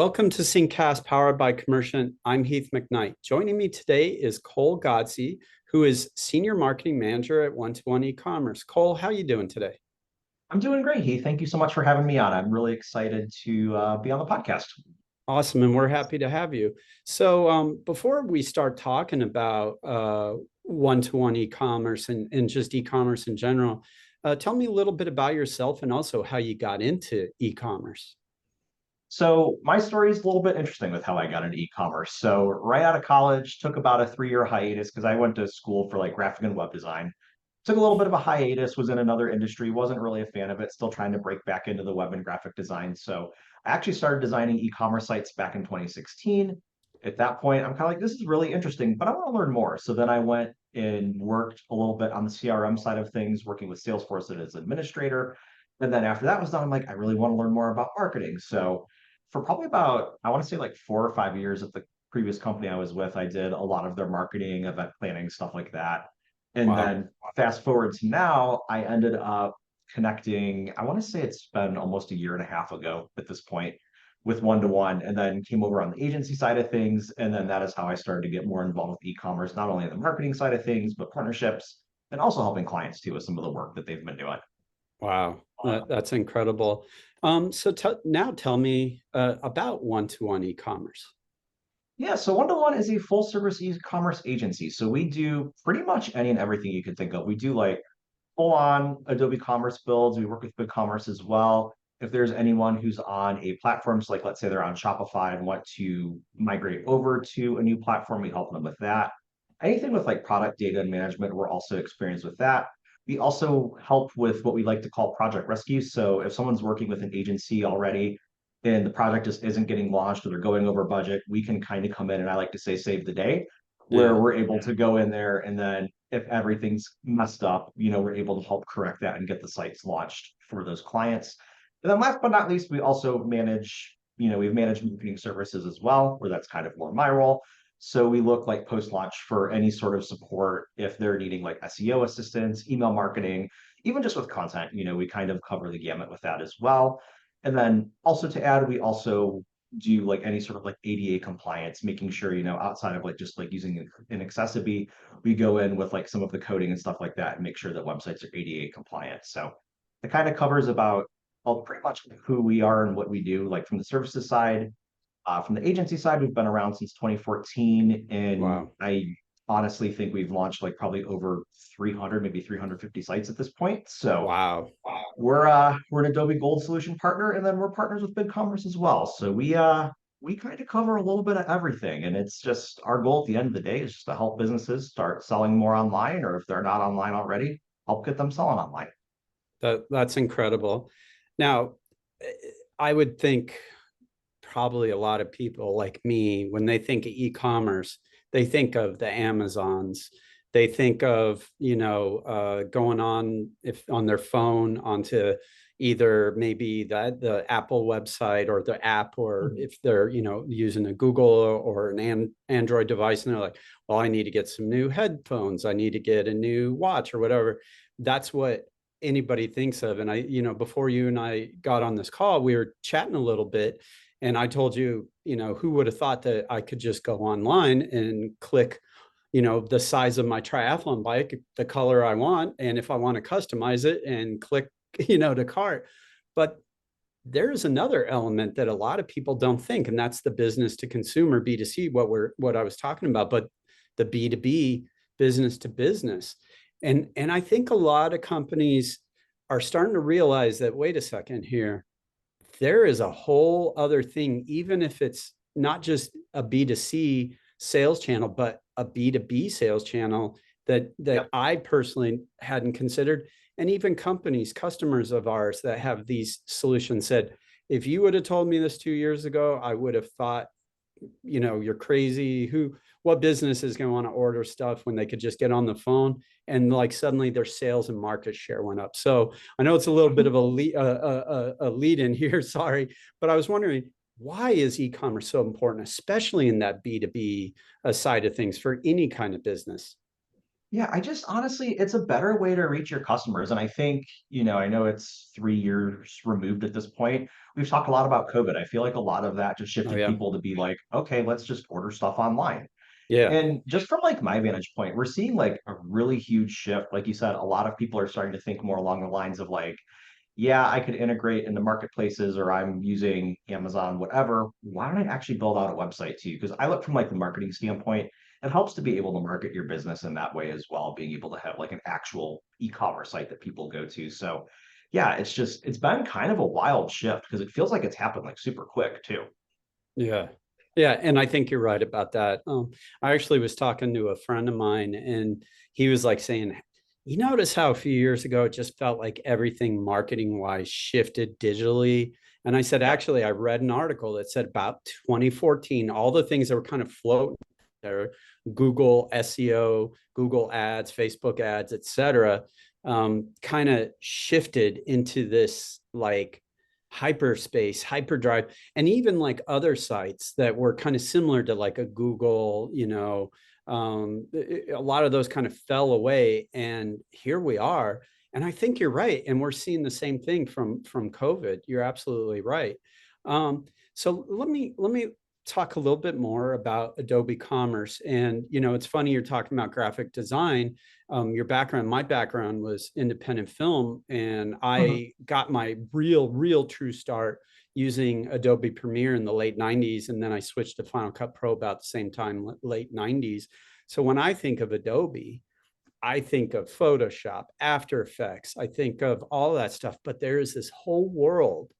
Welcome to Syncast, powered by Commercient. I'm Heath McKnight. Joining me today is Cole Godsey, who is Senior Marketing Manager at One-to-One eCommerce. Cole, how are you doing today? I'm doing great, Heath. Thank you so much for having me on. I'm really excited to be on the podcast. Awesome, and we're happy to have you. So before we start talking about one-to-one e-commerce and just e-commerce in general, tell me a little bit about yourself and also how you got into e-commerce. So my story is a little bit interesting with how I got into e-commerce. So right out of college, took about a 3-year hiatus because I went to school for like graphic and web design. Took a little bit of a hiatus, was in another industry, wasn't really a fan of it, still trying to break back into the web and graphic design. So I actually started designing e-commerce sites back in 2016. At that point, I'm kind of like, this is really interesting, but I want to learn more. So then I went and worked a little bit on the CRM side of things, working with Salesforce as an administrator. And then after that was done, I'm like, I really want to learn more about marketing. So for probably about, I want to say like 4 or 5 years at the previous company I was with, I did a lot of their marketing, event planning, stuff like that. And Wow. then fast forward to now, I ended up connecting, I want to say it's been almost a year and a half ago at this point with One-to-One, and then came over on the agency side of things. And then that is how I started to get more involved with e-commerce, not only on the marketing side of things, but partnerships and also helping clients too with some of the work that they've been doing. Wow, that's incredible. Now tell me about one-to-one e-commerce. Yeah, so One-to-One is a full service e-commerce agency. So we do pretty much any and everything you could think of. We do like full on Adobe Commerce builds. We work with BigCommerce as well. If there's anyone who's on a platform, so like let's say they're on Shopify and want to migrate over to a new platform, we help them with that. Anything with like product data and management, we're also experienced with that. We also help with what we like to call project rescue. So if someone's working with an agency already and the project just isn't getting launched or they're going over budget, we can kind of come in and I like to say save the day, where Yeah. we're able to go in there and then if everything's messed up, we're able to help correct that and get the sites launched for those clients. And then last but not least, we also manage, we've managed marketing services as well, where that's kind of more my role. So we look like post-launch for any sort of support if they're needing like SEO assistance, email marketing, even just with content, we kind of cover the gamut with that as well. And then also to add, we also do like any sort of like ADA compliance, making sure, outside of like just like using an accessibility, we go in with like some of the coding and stuff like that and make sure that websites are ADA compliant. So it kind of covers about well, pretty much who we are and what we do, like from the services side. From the agency side, we've been around since 2014, and Wow. I honestly think we've launched like probably over 300, maybe 350 sites at this point. So Wow. we're an Adobe Gold solution partner, and then we're partners with BigCommerce as well. So we kind of cover a little bit of everything, and it's just our goal at the end of the day is just to help businesses start selling more online, or if they're not online already, help get them selling online. That's incredible. Now, eh, I would think probably a lot of people like me, when they think of e-commerce, they think of the Amazons. They think of, going on if on their phone onto either maybe the Apple website or the app, or Mhm. if they're, using a Google or an Android device, and they're like, well, I need to get some new headphones. I need to get a new watch or whatever. That's what anybody thinks of. And before you and I got on this call, we were chatting a little bit, and I told you, who would have thought that I could just go online and click, the size of my triathlon bike, the color I want, and if I want to customize it and click, to cart. But there's another element that a lot of people don't think, and that's the business to consumer, B2C, what I was talking about, but the B2B, business to business. And I think a lot of companies are starting to realize that, wait a second here, there is a whole other thing, even if it's not just a B2C sales channel, but a B2B sales channel that Yep. I personally hadn't considered. And even companies, customers of ours that have these solutions said, if you would have told me this 2 years ago, I would have thought, you're crazy. What business is going to want to order stuff when they could just get on the phone? And like suddenly their sales and market share went up. So I know it's a little bit of a lead in here, sorry, but I was wondering, why is e-commerce so important, especially in that B2B side of things for any kind of business? Yeah, I just honestly, it's a better way to reach your customers. And I think, I know it's 3 years removed at this point. We've talked a lot about COVID. I feel like a lot of that just Oh shifted yeah. people to be like, okay, let's just order stuff online. Yeah. And just from like my vantage point, we're seeing like a really huge shift. Like you said, a lot of people are starting to think more along the lines of like, yeah, I could integrate into marketplaces or I'm using Amazon, whatever. Why don't I actually build out a website too? Because I look from like the marketing standpoint, it helps to be able to market your business in that way as well, being able to have like an actual e-commerce site that people go to. So yeah, it's been kind of a wild shift because it feels like it's happened like super quick too. Yeah. Yeah. And I think you're right about that. I actually was talking to a friend of mine and he was like saying, you notice how a few years ago it just felt like everything marketing wise shifted digitally. And I said, Yeah. actually, I read an article that said about 2014, all the things that were kind of floating there, Google SEO, Google ads, Facebook ads, et cetera, kind of shifted into this like hyperspace, hyperdrive, and even like other sites that were kind of similar to like a Google, a lot of those kind of fell away. And here we are. And I think you're right. And we're seeing the same thing from COVID. You're absolutely right. So let me talk a little bit more about Adobe Commerce. And it's funny you're talking about graphic design. Your background, my background was independent film, and Mhm. I got my real true start using Adobe Premiere in the late 90s. And then I switched to Final Cut Pro about the same time, late 90s. So when I think of Adobe, I think of Photoshop, After Effects, I think of all that stuff. But there is this whole world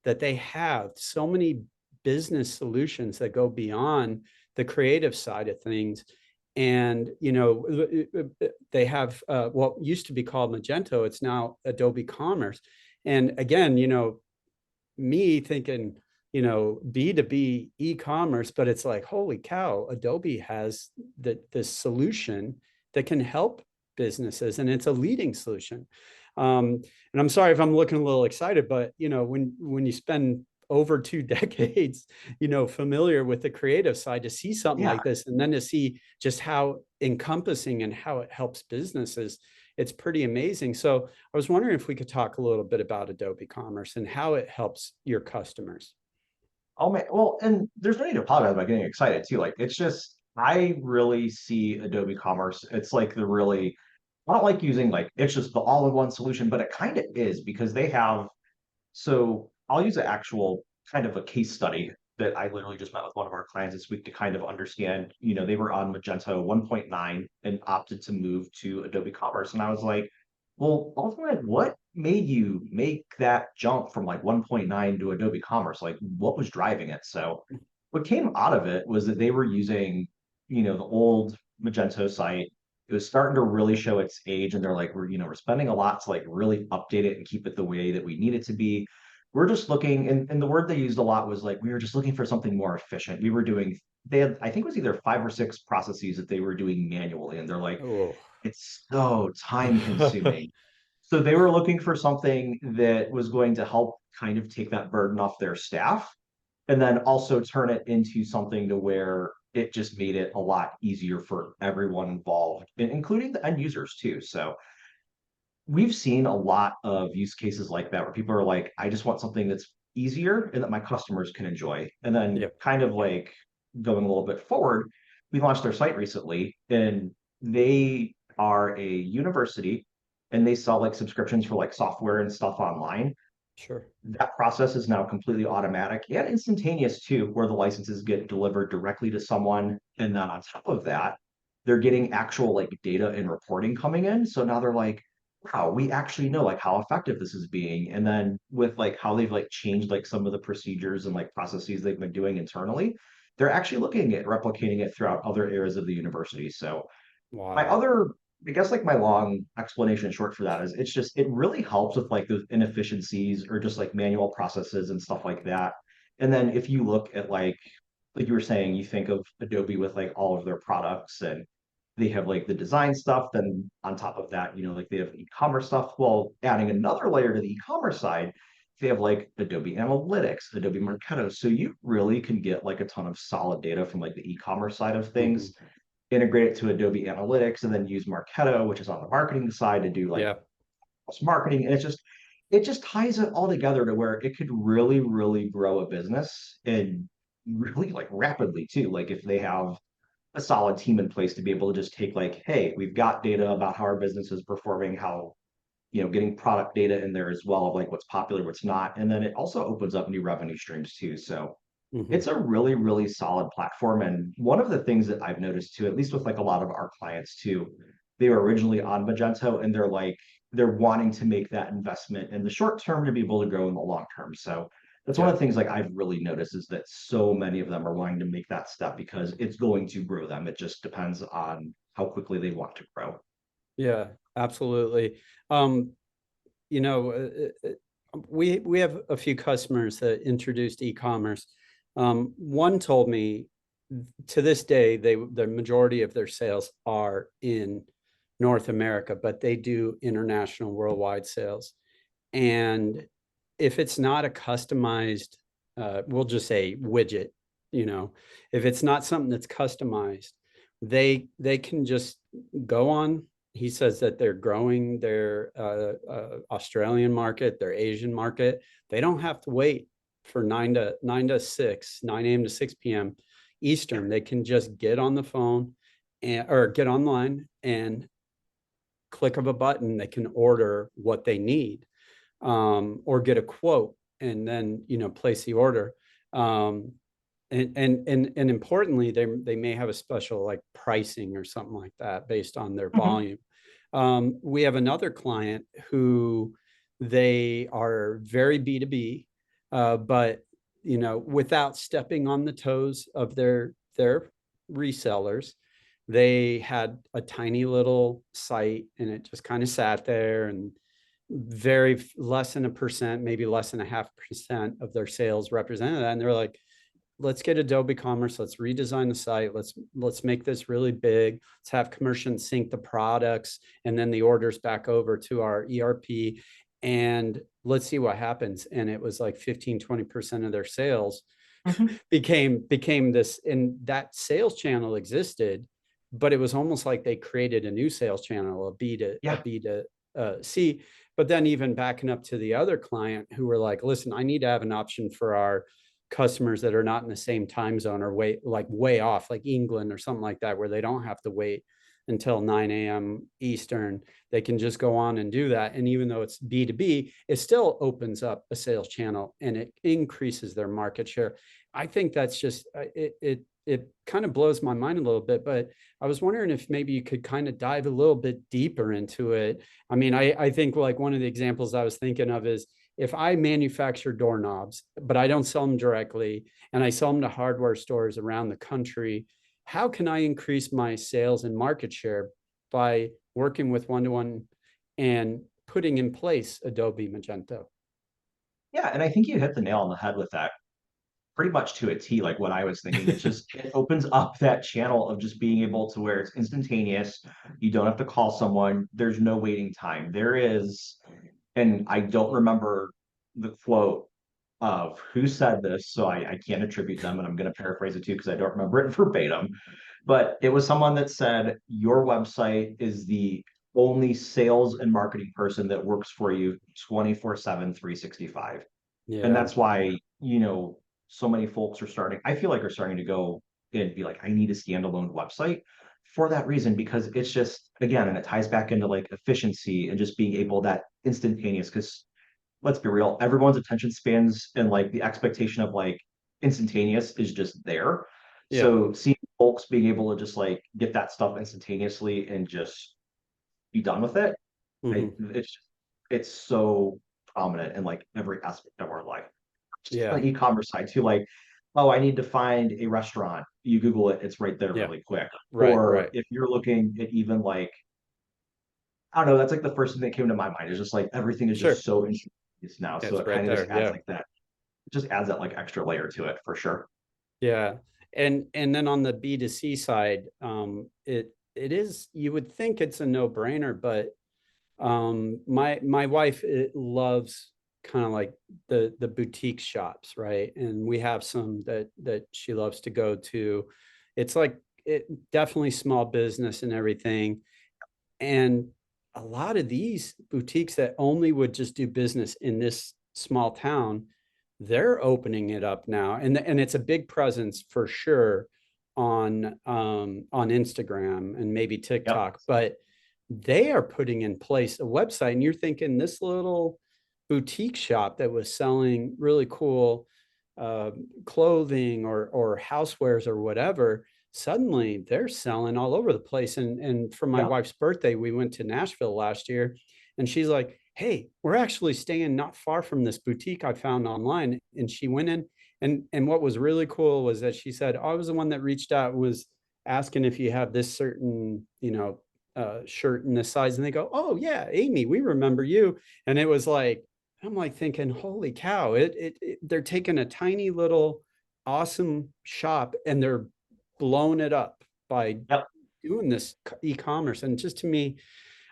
that they have so many business solutions that go beyond the creative side of things. And they have what used to be called Magento, it's now Adobe Commerce. And again, me thinking B2B e-commerce, but it's like, holy cow, Adobe has this solution that can help businesses, and it's a leading solution. And I'm sorry if I'm looking a little excited, but when you spend over 2 decades, familiar with the creative side, to see something Yeah. like this, and then to see just how encompassing and how it helps businesses, it's pretty amazing. So I was wondering if we could talk a little bit about Adobe Commerce and how it helps your customers. Oh man, well, and there's no need to apologize about getting excited too. Like it's just I really see Adobe Commerce. It's like the really I don't like using like it's just the all-in-one solution, but it kind of is because they have so I'll use an actual kind of a case study that I literally just met with one of our clients this week to kind of understand, they were on Magento 1.9 and opted to move to Adobe Commerce. And I was like, well, ultimately, what made you make that jump from like 1.9 to Adobe Commerce? Like, what was driving it? So, what came out of it was that they were using, the old Magento site. It was starting to really show its age, and they're like, we're spending a lot to like really update it and keep it the way that we need it to be. We're just looking, and the word they used a lot was like, we were just looking for something more efficient. They had, I think it was either 5 or 6 processes that they were doing manually, and they're like, Oh, it's so time consuming. So they were looking for something that was going to help kind of take that burden off their staff and then also turn it into something to where it just made it a lot easier for everyone involved, including the end users too. So we've seen a lot of use cases like that where people are like, I just want something that's easier and that my customers can enjoy. And then yep, kind of like going a little bit forward, we launched their site recently and they are a university and they sell like subscriptions for like software and stuff online. sure. That process is now completely automatic and instantaneous too, where the licenses get delivered directly to someone. And then on top of that, they're getting actual like data and reporting coming in. So now they're like, wow, we actually know like how effective this is being. And then with like how they've like changed like some of the procedures and like processes they've been doing internally, they're actually looking at replicating it throughout other areas of the university. So my Wow. other, I guess like my long explanation short for that is it's just it really helps with like those inefficiencies or just like manual processes and stuff like that. And then if you look at like you were saying, you think of Adobe with like all of their products and they have like the design stuff, then on top of that, like they have e-commerce stuff. Well, adding another layer to the e-commerce side, they have like Adobe Analytics, Adobe Marketo. So you really can get like a ton of solid data from like the e-commerce side of Hmm. things integrate it to Adobe Analytics, and then use Marketo, which is on the marketing side, to do like Yeah. marketing. And it just ties it all together to where it could really, really grow a business, and really like rapidly too. Like if they have a solid team in place to be able to just take like, hey, we've got data about how our business is performing, how, getting product data in there as well of like what's popular, what's not. And then it also opens up new revenue streams too. So Hmm. it's a really, really solid platform. And one of the things that I've noticed too, at least with like a lot of our clients too, they were originally on Magento, and they're wanting to make that investment in the short term to be able to grow in the long term. So that's one of Yeah. the things like I've really noticed, is that so many of them are wanting to make that step because it's going to grow them. It just depends on how quickly they want to grow. Yeah, absolutely. Um, you know, we have a few customers that introduced e-commerce. One told me to this day, the majority of their sales are in North America, but they do international worldwide sales. And if it's not a customized, we'll just say widget, if it's not something that's customized, they can just go on. He says that they're growing their Australian market, their Asian market. They don't have to wait for 9 a.m. to 6 p.m. Eastern. They can just get on the phone or get online and click of a button. They can order what they need, or get a quote and then place the order. And importantly, they may have a special like pricing or something like that based on their Mhm. volume. We have another client who they are very B2B, but without stepping on the toes of their resellers. They had a tiny little site and it just kind of sat there, and very less than 1%, maybe less than 0.5% of their sales represented that. And they're like, let's get Adobe Commerce. Let's redesign the site. Let's make this really big. Let's have Commercient SYNC the products and then the orders back over to our ERP, and let's see what happens. And it was like 15-20% of their sales Mhm. became this, and that sales channel existed, but it was almost like they created a new sales channel, a Yeah. B to C. But then even backing up to the other client who were like, listen, I need to have an option for our customers that are not in the same time zone or way off, like England or something like that, where they don't have to wait until 9 a.m. Eastern. They can just go on and do that. And even though it's B2B, it still opens up a sales channel and it increases their market share. I think that's just it kind of blows my mind a little bit, but I was wondering if maybe you could kind of dive a little bit deeper into it. I mean, I think like one of the examples I was thinking of is if I manufacture doorknobs, but I don't sell them directly and I sell them to hardware stores around the country, how can I increase my sales and market share by working with one-to-one and putting in place Adobe Magento? Yeah. And I think you hit the nail on the head with that, pretty much to a T, like what I was thinking. It's just, it opens up that channel of just being able to where it's instantaneous. You don't have to call someone. There's no waiting time. There is, and I don't remember the quote of who said this, so I can't attribute them, and I'm going to paraphrase it too because I don't remember it verbatim. But it was someone that said, your website is the only sales and marketing person that works for you 24/7, 365. And Yeah. that's why, so many folks are starting, I feel like are starting to go and be like, I need a standalone website for that reason, because it's just, again, and it ties back into like efficiency and just being able that instantaneous, because let's be real, everyone's attention spans and like the expectation of like instantaneous is just there. Yeah. So seeing folks being able to just like get that stuff instantaneously and just be done with it, Hmm. it's so prominent in like every aspect of our life. Just on Yeah. the e-commerce side too, like, oh, I need to find a restaurant. You Google it, it's right there Yeah. really quick. Right. Or Right. if you're looking at even like, I don't know, that's like the first thing that came to my mind. Is just like everything is just Sure. so instantaneous now. Yeah, So it's it right kind of just there. adds Yeah. like that, just adds that like extra layer to it for sure. Yeah. And then on the B2C side, it is, you would think it's a no-brainer, but my wife loves kind of like the boutique shops, right? And we have some that she loves to go to. It's like it definitely small business and everything. And a lot of these boutiques that only would just do business in this small town, they're opening it up now. And it's a big presence for sure on Instagram and maybe Yep. TikTok, but they are putting in place a website. And you're thinking this little boutique shop that was selling really cool uh, clothing or housewares or whatever, suddenly they're selling all over the place. And for my Yep. wife's birthday, we went to Nashville last year, and she's like, "Hey, we're actually staying not far from this boutique I found online." And she went in, and what was really cool was that she said, "I was the one that reached out, was asking if you have this certain, shirt in this size." And they go, "Oh yeah, Amy, we remember you." And it was like, I'm like thinking, holy cow, they're taking a tiny little awesome shop and they're blowing it up by Yep. doing this e-commerce. And just to me,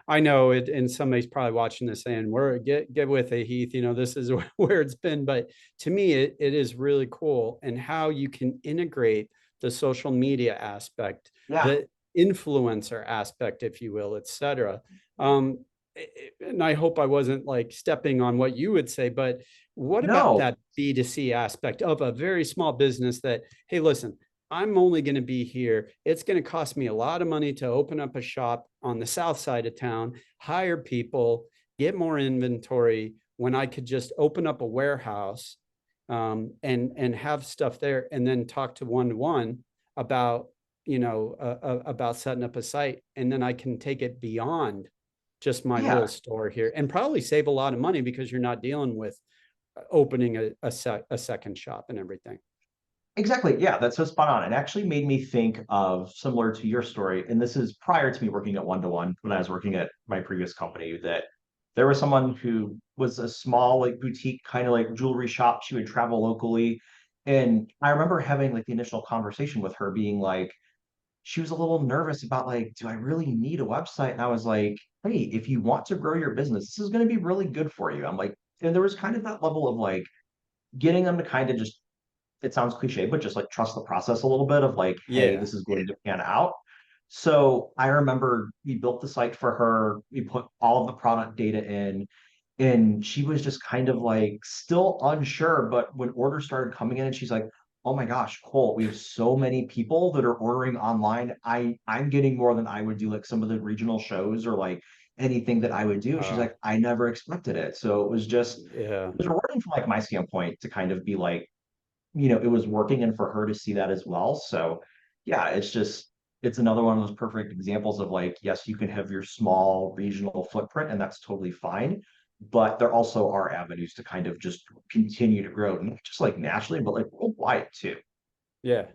I know it, and somebody's probably watching this saying, "We're get with it, Heath. This is where it's been." But to me, it is really cool, and how you can integrate the social media aspect, Yeah. the influencer aspect, if you will, etc. Um, and I hope I wasn't like stepping on what you would say, but what about No. that B2C aspect of a very small business that, hey, listen, I'm only going to be here. It's going to cost me a lot of money to open up a shop on the south side of town, hire people, get more inventory, when I could just open up a warehouse and have stuff there, and then talk to one about about setting up a site, and then I can take it beyond just my little Yeah. store here, and probably save a lot of money because you're not dealing with opening a second shop and everything. Exactly. Yeah, that's so spot on. It actually made me think of similar to your story, and this is prior to me working at one to one when I was working at my previous company, that there was someone who was a small like boutique kind of like jewelry shop. She would travel locally. And I remember having like the initial conversation with her being like, she was a little nervous about like, do I really need a website? And I was like, hey, if you want to grow your business, this is going to be really good for you. I'm like, and there was kind of that level of like getting them to kind of just, it sounds cliche, but just like trust the process a little bit of like, hey, Yeah. this is going to pan out. So I remember we built the site for her, we put all of the product data in, and she was just kind of like still unsure. But when orders started coming in, and she's like, oh my gosh, Colt, we have so many people that are ordering online. I'm getting more than I would do like some of the regional shows or like anything that I would do. She's Wow. like, I never expected it. So it was just, Yeah. it was rewarding from like my standpoint to kind of be like, it was working and for her to see that as well. So yeah, it's just, it's another one of those perfect examples of like, yes, you can have your small regional footprint and that's totally fine. But there also are avenues to kind of just continue to grow, not just like nationally, but like worldwide too. Yeah.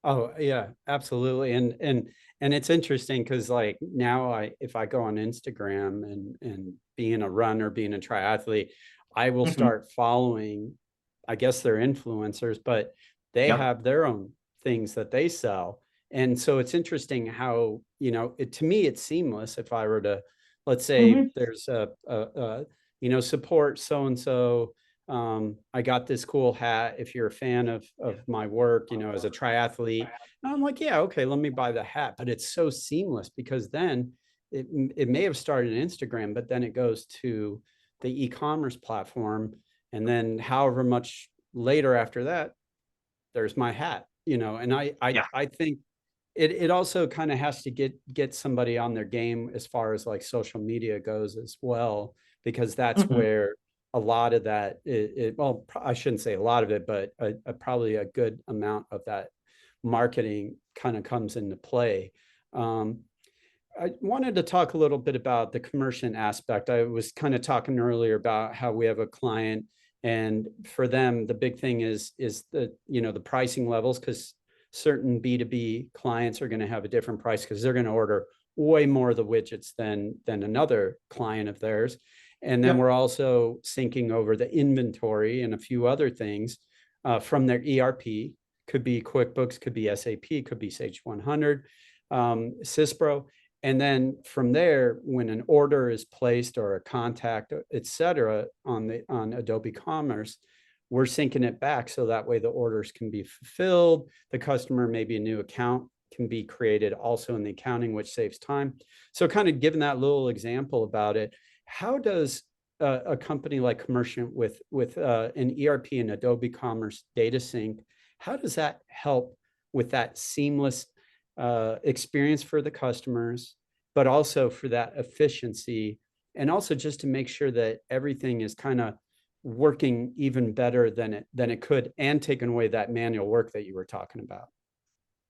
Oh, yeah, absolutely. And it's interesting because like now if I go on Instagram and being a runner, being a triathlete, I will Mhm. start following, I guess they're influencers, but they Yep. have their own things that they sell. And so it's interesting how, to me, it's seamless. If I were to, let's say Hmm. there's support so and so, I got this cool hat. If you're a fan of my work, as a triathlete, and I'm like, yeah, okay, let me buy the hat. But it's so seamless because then it may have started in Instagram, but then it goes to the e-commerce platform, and then however much later after that, there's my hat. And Yeah. I think it also kind of has to get somebody on their game as far as like social media goes as well, because that's Hmm. where a lot of that well, I shouldn't say a lot of it, but probably a good amount of that marketing kind of comes into play. um, I wanted to talk a little bit about the commerciant aspect. I was kind of talking earlier about how we have a client, and for them, the big thing is the pricing levels, because certain B2B clients are going to have a different price because they're going to order way more of the widgets than another client of theirs. And then Yep. we're also syncing over the inventory and a few other things from their ERP. Could be QuickBooks, could be SAP, could be Sage 100, SYSPRO. And then from there, when an order is placed or a contact, et cetera, on Adobe Commerce, we're syncing it back so that way the orders can be fulfilled. The customer, maybe a new account, can be created also in the accounting, which saves time. So kind of given that little example about it, how does a company like Commercient with an ERP and Adobe Commerce data sync, how does that help with that seamless experience for the customers, but also for that efficiency, and also just to make sure that everything is kind of working even better than it could, and taking away that manual work that you were talking about?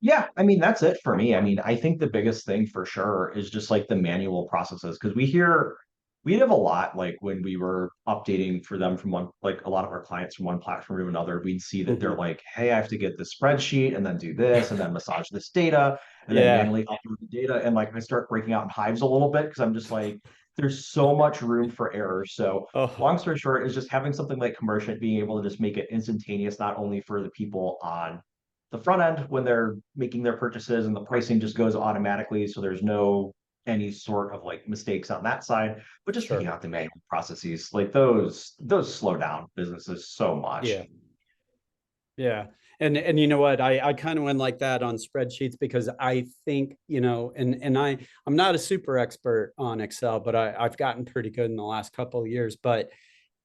Yeah, I mean, that's it for me. I mean, I think the biggest thing for sure is just like the manual processes because we have a lot like when we were updating for them from one, like a lot of our clients from one platform to another, we'd see that they're Mhm. like, hey, I have to get this spreadsheet and then do this and then massage this data and then Yeah. manually upload the data. And like I start breaking out in hives a little bit because I'm just like, there's so much room for error. So Oh, long story short is just having something like Commercient being able to just make it instantaneous, not only for the people on the front end when they're making their purchases and the pricing just goes automatically. So there's no any sort of like mistakes on that side, but just taking sure. out the manual processes, like those slow down businesses so much. Yeah. Yeah. And you know what? I kind of went like that on spreadsheets because I think, and I'm not a super expert on Excel, but I've gotten pretty good in the last couple of years. But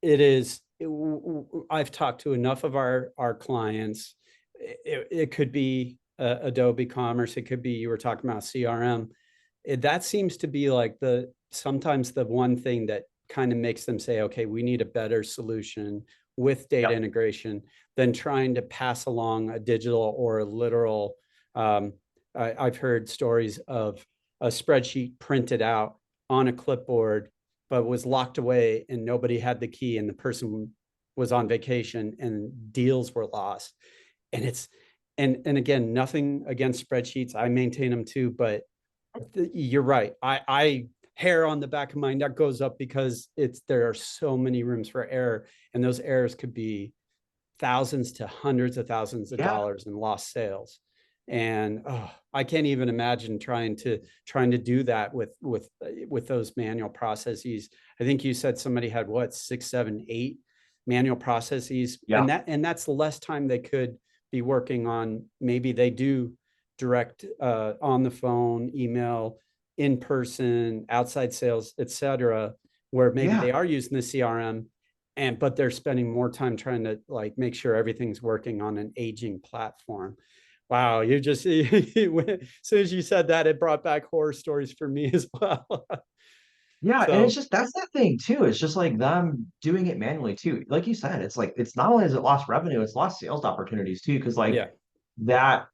I've talked to enough of our clients. It could be Adobe Commerce, it could be, you were talking about CRM. That seems to be like sometimes the one thing that kind of makes them say, okay, we need a better solution with data Yep. integration than trying to pass along a digital or a literal. I've heard stories of a spreadsheet printed out on a clipboard, but was locked away and nobody had the key and the person was on vacation and deals were lost. And and again, nothing against spreadsheets. I maintain them too, but you're right. I hair on the back of my neck goes up because there are so many rooms for error, and those errors could be thousands to hundreds of thousands of Yeah. dollars in lost sales. And I can't even imagine trying to do that with those manual processes. I think you said somebody had what, 6, 7, 8 manual processes, Yeah. and that's less time they could be working on. Maybe they do direct on the phone, email, in person, outside sales, etc., where maybe Yeah. they are using the CRM, but they're spending more time trying to like make sure everything's working on an aging platform. Wow, you just as soon as you said that, it brought back horror stories for me as well. Yeah, and it's So just that's that thing too. It's just like them doing it manually too. Like you said, it's like it's not only is it lost revenue, it's lost sales opportunities too. Because like yeah. that,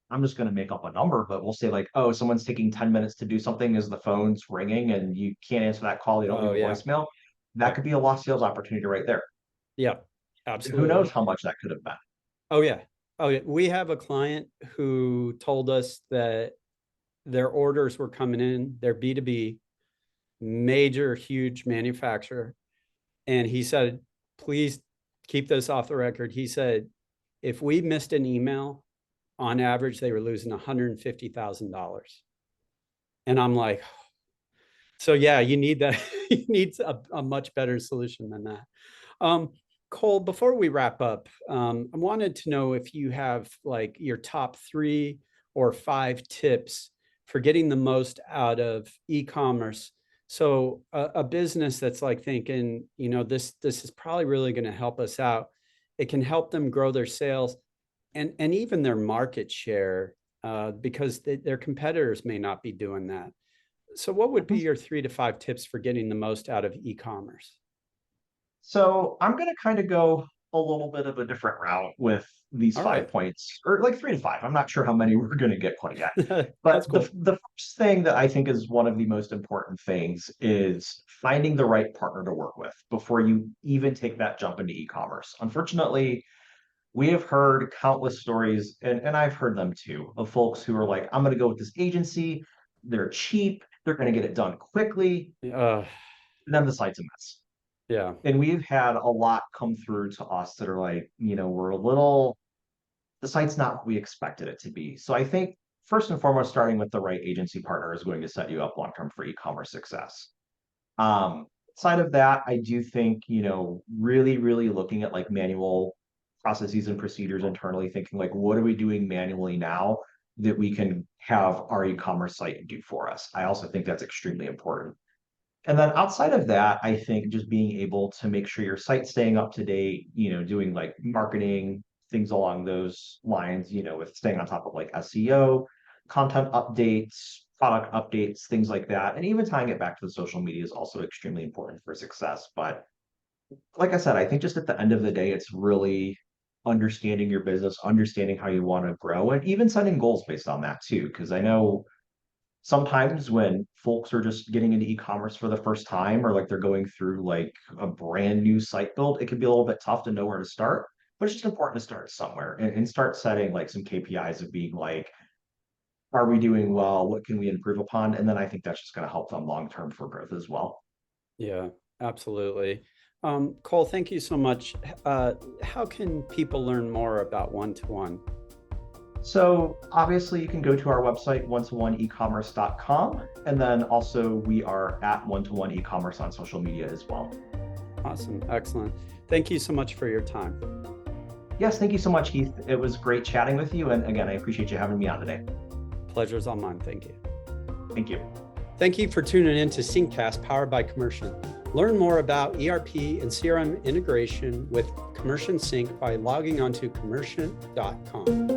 I'm just going to make up a number, but we'll say like, oh, someone's taking 10 minutes to do something as the phone's ringing and you can't answer that call, you don't leave Oh a yeah. voicemail. That Yep. could be a lost sales opportunity right there. Yeah. Who knows Absolutely. how much that could have been? Oh yeah. Oh yeah. We have a client who told us that their orders were coming in, their B2B, major, huge manufacturer. And he said, please keep this off the record. He said, if we missed an email, on average, they were losing $150,000. And I'm like, so yeah, you need that. You need a much better solution than that. Um, Cole, before we wrap up, I wanted to know if you have like your top 3 or 5 tips for getting the most out of e-commerce. So a business that's like thinking, this is probably really going to help us out. It can help them grow their sales and even their market share, because their competitors may not be doing that. So what would be your 3 to 5 tips for getting the most out of e-commerce? So I'm going to kind of go a little bit of a different route with these All five right. points, or like 3 to 5. I'm not sure how many we're going to get quite yet. But That's the cool. the first thing that I think is one of the most important things is finding the right partner to work with before you even take that jump into e-commerce. Unfortunately, we have heard countless stories, and I've heard them too, of folks who are like, I'm going to go with this agency. They're cheap. They're going to get it done quickly. Uh, And then the site's a mess. yeah. And we've had a lot come through to us that are like, we're a little, the site's not what we expected it to be. So I think first and foremost, starting with the right agency partner is going to set you up long term for e-commerce success. Side of that, I do think, really, really looking at like manual processes and procedures internally, thinking like, what are we doing manually now that we can have our e-commerce site do for us. I also think that's extremely important. And then outside of that, I think just being able to make sure your site's staying up to date, doing like marketing, things along those lines, with staying on top of like SEO, content updates, product updates, things like that. And even tying it back to the social media is also extremely important for success. But like I said, I think just at the end of the day, it's really understanding your business, understanding how you want to grow, and even setting goals based on that too. Because I know sometimes when folks are just getting into e-commerce for the first time, or like they're going through like a brand new site build, it can be a little bit tough to know where to start. But it's just important to start somewhere and start setting like some KPIs of being like, are we doing well? What can we improve upon? And then I think that's just going to help them long term for growth as well. Yeah, absolutely. Cole, thank you so much. How can people learn more about one-to-one? So obviously you can go to our website, one-to-one-ecommerce.com. And then also we are at one-to-one e-commerce on social media as well. Awesome. Excellent. Thank you so much for your time. Yes, thank you so much, Heath. It was great chatting with you. And again, I appreciate you having me on today. Pleasure's all mine. Thank you. Thank you. Thank you for tuning in to SYNCcast powered by Commercient. Learn more about ERP and CRM integration with Commercient SYNC by logging on to commercient.com.